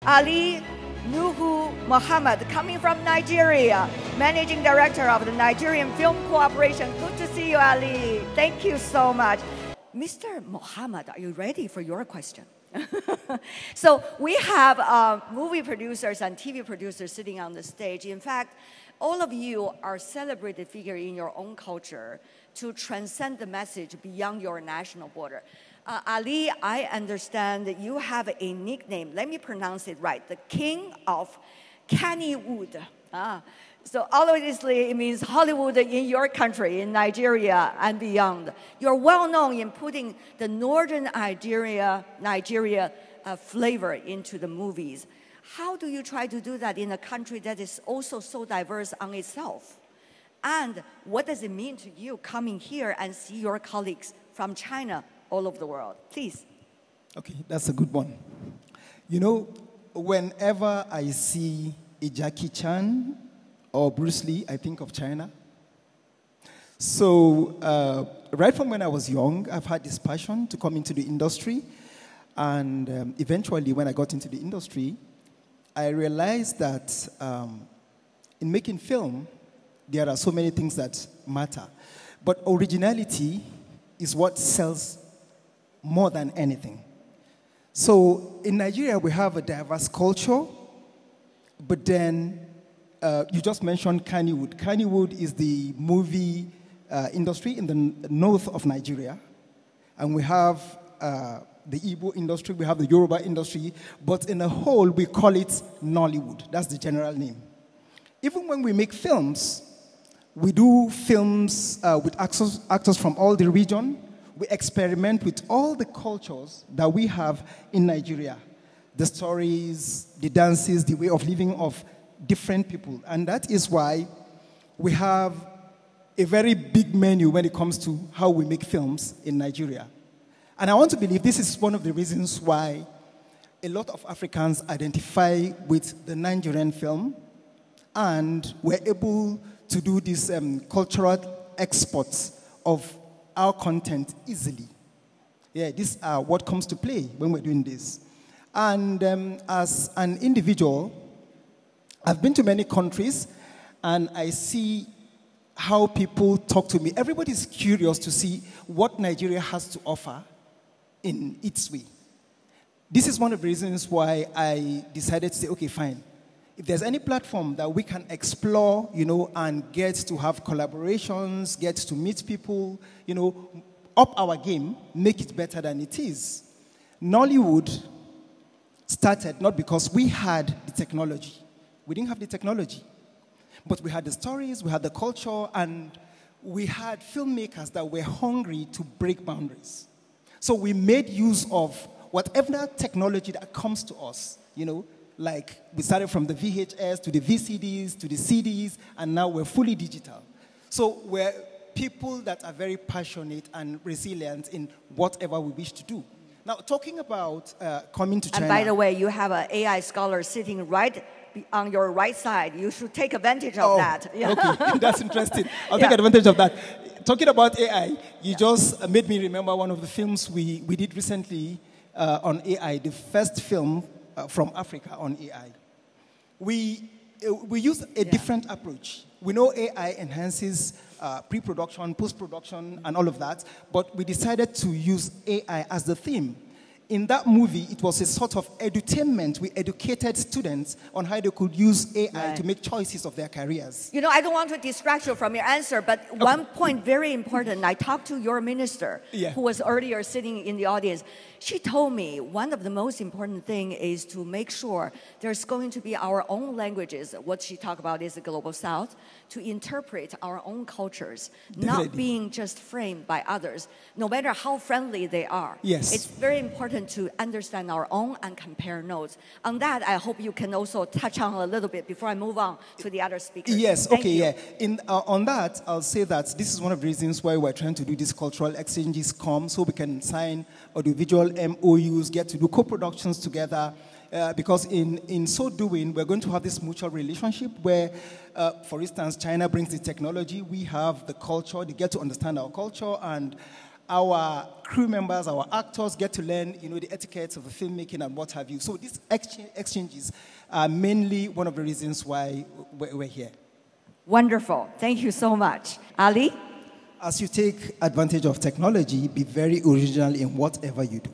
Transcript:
Ali Nuhu Muhammad, coming from Nigeria, Managing Director of the Nigerian Film Corporation. Good to see you, Ali. Thank you so much. Mr. Muhammad, are you ready for your question? So we have movie producers and TV producers sitting on the stage. In fact, all of you are celebrated figures in your own culture to transcend the message beyond your national border. Ali, I understand that you have a nickname. Let me pronounce it right. The King of Kannywood. So obviously it means Hollywood in your country, in Nigeria and beyond. You're well known in putting the northern Nigeria flavor into the movies. How do you try to do that in a country that is also so diverse on itself? And what does it mean to you coming here and see your colleagues from China all over the world? Please. Okay, that's a good one. You know, whenever I see a Jackie Chan or Bruce Lee, I think of China. So right from when I was young, I've had this passion to come into the industry. And eventually, when I got into the industry, I realized that in making film, there are so many things that matter. But originality is what sells more than anything. So in Nigeria, we have a diverse culture, but then you just mentioned Kannywood. Kannywood is the movie industry in the north of Nigeria. And we have the Igbo industry, we have the Yoruba industry, but in a whole, we call it Nollywood. That's the general name. Even when we make films, we do films with actors from all the region. We experiment with all the cultures that we have in Nigeria. The stories, the dances, the way of living of different people. And that is why we have a very big menu when it comes to how we make films in Nigeria. And I want to believe this is one of the reasons why a lot of Africans identify with the Nigerian film, and we're able to do these cultural exports of our content easily. Yeah, these are what comes to play when we're doing this. And as an individual, I've been to many countries, and I see how people talk to me. Everybody's curious to see what Nigeria has to offer in its way. This is one of the reasons why I decided to say, okay, fine. If there's any platform that we can explore, you know, and get to have collaborations, get to meet people, you know, up our game, make it better than it is. Nollywood started not because we had the technology. We didn't have the technology. But we had the stories, we had the culture, and we had filmmakers that were hungry to break boundaries. So we made use of whatever technology that comes to us, you know, like we started from the VHS to the VCDs to the CDs, and now we're fully digital. So we're people that are very passionate and resilient in whatever we wish to do. Now, talking about coming to China. And by the way, you have an AI scholar sitting right on your right side. You should take advantage of that. Yeah. Okay, that's interesting. I'll take advantage of that. Talking about AI, you just made me remember one of the films we did recently on AI, the first film from Africa on AI. We use a different approach. We know AI enhances pre-production, post-production, and all of that, but we decided to use AI as the theme. In that movie, it was a sort of edutainment. We educated students on how they could use AI to make choices of their careers. You know, I don't want to distract you from your answer, but one point very important. I talked to your minister, who was earlier sitting in the audience. She told me one of the most important thing is to make sure there's going to be our own languages. What she talked about is the Global South, to interpret our own cultures, not being just framed by others, no matter how friendly they are. Yes. It's very important to understand our own and compare notes. On that, I hope you can also touch on a little bit before I move on to the other speakers. Yes, okay, on that, I'll say that this is one of the reasons why we're trying to do these cultural exchanges so we can sign audiovisual MOUs, get to do co-productions together, because in so doing, we're going to have this mutual relationship where, for instance, China brings the technology, we have the culture, they get to understand our culture, and our crew members, our actors get to learn, the etiquettes of the filmmaking and what have you. So these exchanges are mainly one of the reasons why we're here. Wonderful. Thank you so much. Ali? As you take advantage of technology, be very original in whatever you do.